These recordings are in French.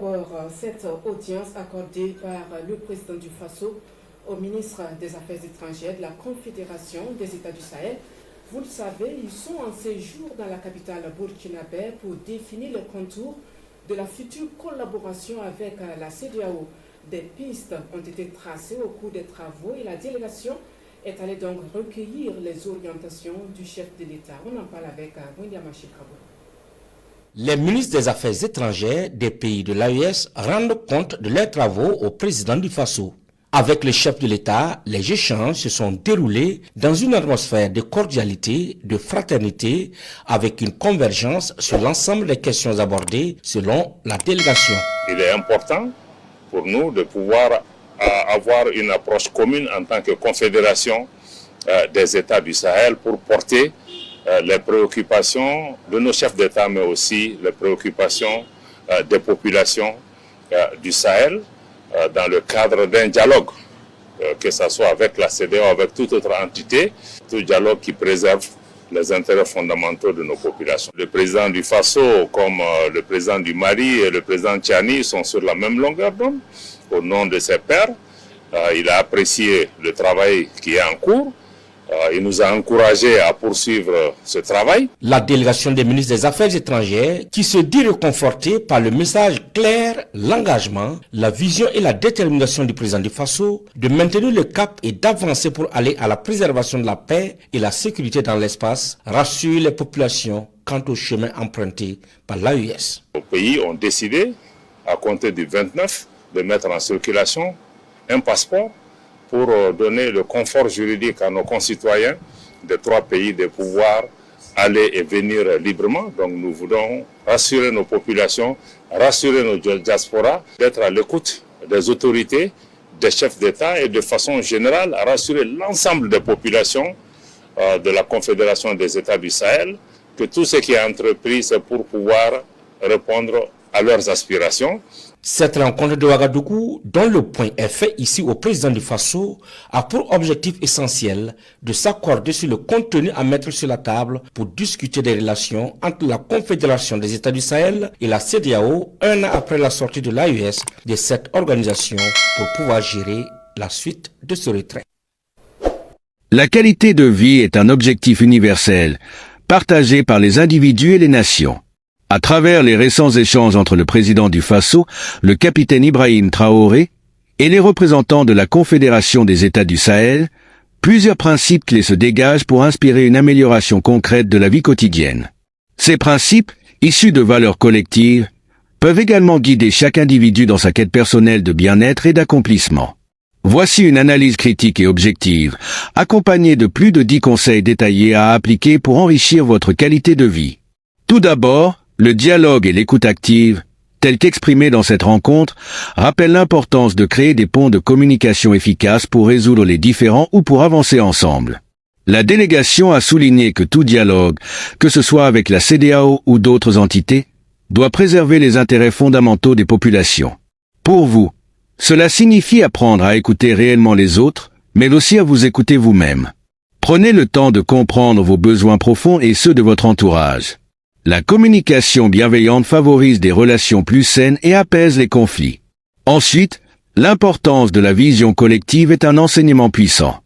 d'abord cette audience accordée par le président du Faso au ministre des Affaires étrangères de la Confédération des États du Sahel. Vous le savez, ils sont en séjour dans la capitale burkinabé pour définir le contour de la future collaboration avec la CEDEAO. Des pistes ont été tracées au cours des travaux et la délégation est allée donc recueillir les orientations du chef de l'État. On en parle avec William Achikabo. Les ministres des Affaires étrangères des pays de l'AES rendent compte de leurs travaux au président du Faso. Avec le chef de l'État, les échanges se sont déroulés dans une atmosphère de cordialité, de fraternité, avec une convergence sur l'ensemble des questions abordées selon la délégation. Il est important pour nous de pouvoir avoir une approche commune en tant que confédération des États du Sahel pour porter les préoccupations de nos chefs d'État, mais aussi les préoccupations des populations du Sahel dans le cadre d'un dialogue, que ce soit avec la CEDEAO, avec toute autre entité, tout dialogue qui préserve les intérêts fondamentaux de nos populations. Le président du Faso, comme le président du Mali et le président Tchani sont sur la même longueur d'onde. Au nom de ses pairs, il a apprécié le travail qui est en cours. Il nous a encouragés à poursuivre ce travail. La délégation des ministres des Affaires étrangères, qui se dit réconfortée par le message clair, l'engagement, la vision et la détermination du président du Faso de maintenir le cap et d'avancer pour aller à la préservation de la paix et la sécurité dans l'espace, rassure les populations quant au chemin emprunté par l'AES. Les pays ont décidé, à compter du 29, de mettre en circulation un passeport pour donner le confort juridique à nos concitoyens des trois pays de pouvoir aller et venir librement. Donc nous voulons rassurer nos populations, rassurer nos diasporas, d'être à l'écoute des autorités, des chefs d'État et de façon générale rassurer l'ensemble des populations de la Confédération des États du Sahel, que tout ce qui est entrepris, c'est pour pouvoir répondre à leurs aspirations. Cette rencontre de Ouagadougou, dont le point est fait ici au président du Faso, a pour objectif essentiel de s'accorder sur le contenu à mettre sur la table pour discuter des relations entre la Confédération des États du Sahel et la CEDEAO, un an après la sortie de l'AES de cette organisation pour pouvoir gérer la suite de ce retrait. La qualité de vie est un objectif universel, partagé par les individus et les nations. À travers les récents échanges entre le président du Faso, le capitaine Ibrahim Traoré, et les représentants de la Confédération des États du Sahel, plusieurs principes clés se dégagent pour inspirer une amélioration concrète de la vie quotidienne. Ces principes, issus de valeurs collectives, peuvent également guider chaque individu dans sa quête personnelle de bien-être et d'accomplissement. Voici une analyse critique et objective, accompagnée de plus de 10 conseils détaillés à appliquer pour enrichir votre qualité de vie. Tout d'abord, le dialogue et l'écoute active, tels qu'exprimés dans cette rencontre, rappellent l'importance de créer des ponts de communication efficaces pour résoudre les différends ou pour avancer ensemble. La délégation a souligné que tout dialogue, que ce soit avec la CEDEAO ou d'autres entités, doit préserver les intérêts fondamentaux des populations. Pour vous, cela signifie apprendre à écouter réellement les autres, mais aussi à vous écouter vous-même. Prenez le temps de comprendre vos besoins profonds et ceux de votre entourage. La communication bienveillante favorise des relations plus saines et apaise les conflits. Ensuite, l'importance de la vision collective est un enseignement puissant.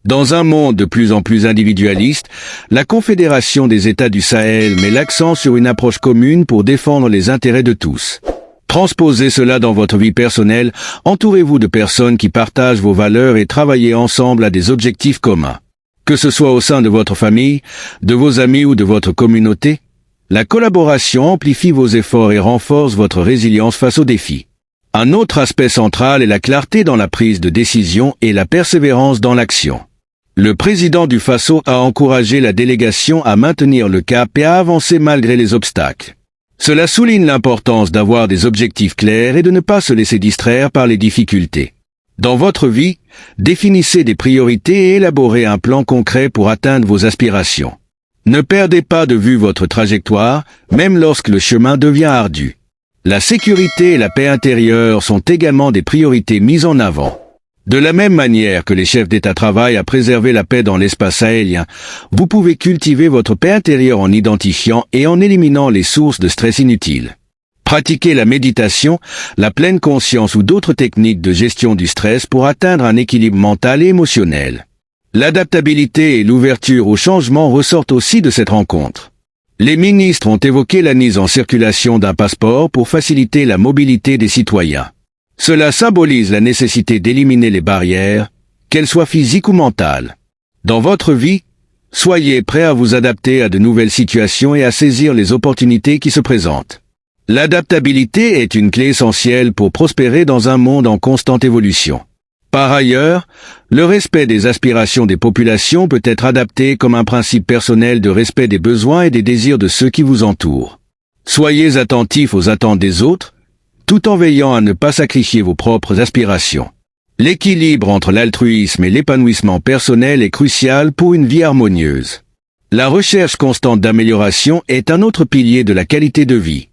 Dans un monde de plus en plus individualiste, la Confédération des États du Sahel met l'accent sur une approche commune pour défendre les intérêts de tous. Transposez cela dans votre vie personnelle, entourez-vous de personnes qui partagent vos valeurs et travaillez ensemble à des objectifs communs. Que ce soit au sein de votre famille, de vos amis ou de votre communauté, la collaboration amplifie vos efforts et renforce votre résilience face aux défis. Un autre aspect central est la clarté dans la prise de décision et la persévérance dans l'action. Le président du Faso a encouragé la délégation à maintenir le cap et à avancer malgré les obstacles. Cela souligne l'importance d'avoir des objectifs clairs et de ne pas se laisser distraire par les difficultés. Dans votre vie, définissez des priorités et élaborez un plan concret pour atteindre vos aspirations. Ne perdez pas de vue votre trajectoire, même lorsque le chemin devient ardu. La sécurité et la paix intérieure sont également des priorités mises en avant. De la même manière que les chefs d'État travaillent à préserver la paix dans l'espace sahélien, vous pouvez cultiver votre paix intérieure en identifiant et en éliminant les sources de stress inutiles. Pratiquez la méditation, la pleine conscience ou d'autres techniques de gestion du stress pour atteindre un équilibre mental et émotionnel. L'adaptabilité et l'ouverture au changement ressortent aussi de cette rencontre. Les ministres ont évoqué la mise en circulation d'un passeport pour faciliter la mobilité des citoyens. Cela symbolise la nécessité d'éliminer les barrières, qu'elles soient physiques ou mentales. Dans votre vie, soyez prêts à vous adapter à de nouvelles situations et à saisir les opportunités qui se présentent. L'adaptabilité est une clé essentielle pour prospérer dans un monde en constante évolution. Par ailleurs, le respect des aspirations des populations peut être adapté comme un principe personnel de respect des besoins et des désirs de ceux qui vous entourent. Soyez attentifs aux attentes des autres, tout en veillant à ne pas sacrifier vos propres aspirations. L'équilibre entre l'altruisme et l'épanouissement personnel est crucial pour une vie harmonieuse. La recherche constante d'amélioration est un autre pilier de la qualité de vie.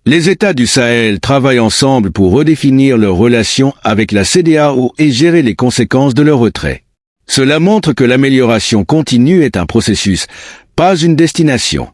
Les États du Sahel travaillent ensemble pour redéfinir leurs relations avec la CEDEAO et gérer les conséquences de leur retrait. Cela montre que l'amélioration continue est un processus, pas une destination.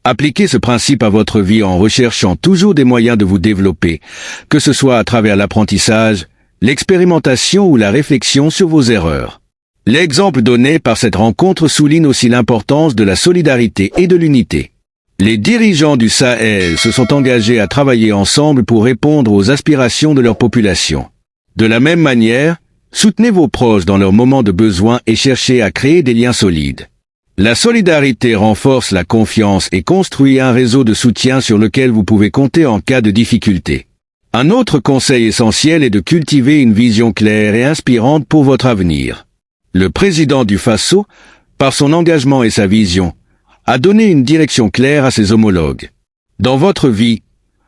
Appliquez ce principe à votre vie en recherchant toujours des moyens de vous développer, que ce soit à travers l'apprentissage, l'expérimentation ou la réflexion sur vos erreurs. L'exemple donné par cette rencontre souligne aussi l'importance de la solidarité et de l'unité. Les dirigeants du Sahel se sont engagés à travailler ensemble pour répondre aux aspirations de leur population. De la même manière, soutenez vos proches dans leurs moments de besoin et cherchez à créer des liens solides. La solidarité renforce la confiance et construit un réseau de soutien sur lequel vous pouvez compter en cas de difficulté. Un autre conseil essentiel est de cultiver une vision claire et inspirante pour votre avenir. Le président du Faso, par son engagement et sa vision, a donné une direction claire à ses homologues. Dans votre vie,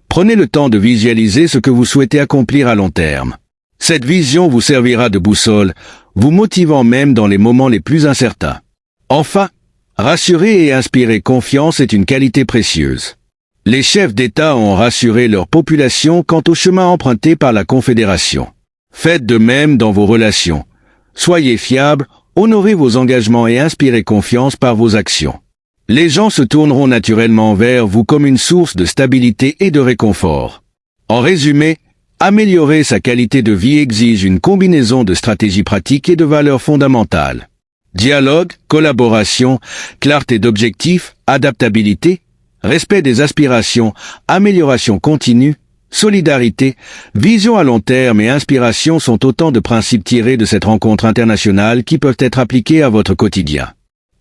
prenez le temps de visualiser ce que vous souhaitez accomplir à long terme. Cette vision vous servira de boussole, vous motivant même dans les moments les plus incertains. Enfin, rassurer et inspirer confiance est une qualité précieuse. Les chefs d'État ont rassuré leur population quant au chemin emprunté par la Confédération. Faites de même dans vos relations. Soyez fiables, honorez vos engagements et inspirez confiance par vos actions. Les gens se tourneront naturellement vers vous comme une source de stabilité et de réconfort. En résumé, améliorer sa qualité de vie exige une combinaison de stratégies pratiques et de valeurs fondamentales. Dialogue, collaboration, clarté d'objectifs, adaptabilité, respect des aspirations, amélioration continue, solidarité, vision à long terme et inspiration sont autant de principes tirés de cette rencontre internationale qui peuvent être appliqués à votre quotidien.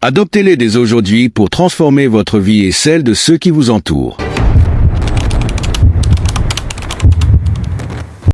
Adoptez-les dès aujourd'hui pour transformer votre vie et celle de ceux qui vous entourent.